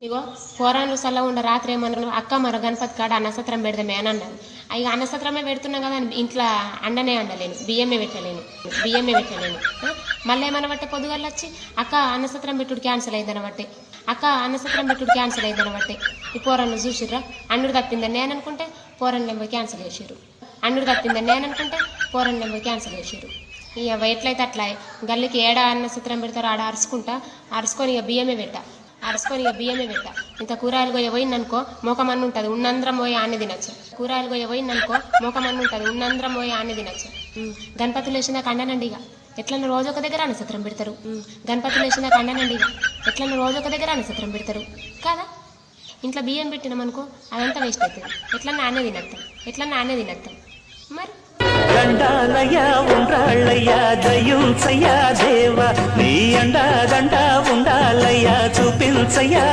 ఇగో పోరాన్లు సల్లగా ఉండ రాత్రి ఏమన్నారు, అక్క మరో గణపతి కాడ అన్నసత్రం పెడదామే అని అన్నారు. ఇక అన్నసత్రమే పెడుతున్నాం కదా, ఇంట్లో అండనే అండలేను, బియ్యమే పెట్టలేను. మళ్ళీ ఏమన్నా బట్టే పొద్దుగల వచ్చి అక్క అన్నసత్రం పెట్టుడు క్యాన్సిల్ అయిందనబట్టే, ఈ పోరాన్లు చూసిర్రా, అన్నుడు తప్పిందని నేను అనుకుంటే పోరాన్లు క్యాన్సిల్ చేసిర్రు. ఇక ఎట్లయితే అట్లా గల్లికి ఏడ అన్నసత్రం పెడతారో ఆడ అరుచుకొని ఇక బియ్యమే పెట్టా. ఇంత కూరగాయలు పోయి పోయిందనుకో మోకమన్ను ఉంటుంది, ఉన్నందరం పోయి ఆనే తినచ్చు. గణపతులు వేసిందాక అండనండి. ఇక ఎట్లన్నా రోజు ఒక దగ్గర అన్నసత్రం పెడతారు కదా. ఇంట్లో బియ్యం పెట్టినామనుకో అదంతా వేస్ట్ అవుతుంది. ఎట్లన్నా ఆనే తినత్తాం మరి. దండాలయ్యా ఉండ్రాళ్ళయ్యా దయుంచయ్యా దేవా, నీ అండా దండా ఉండాలయ్యా చూపించయ్యా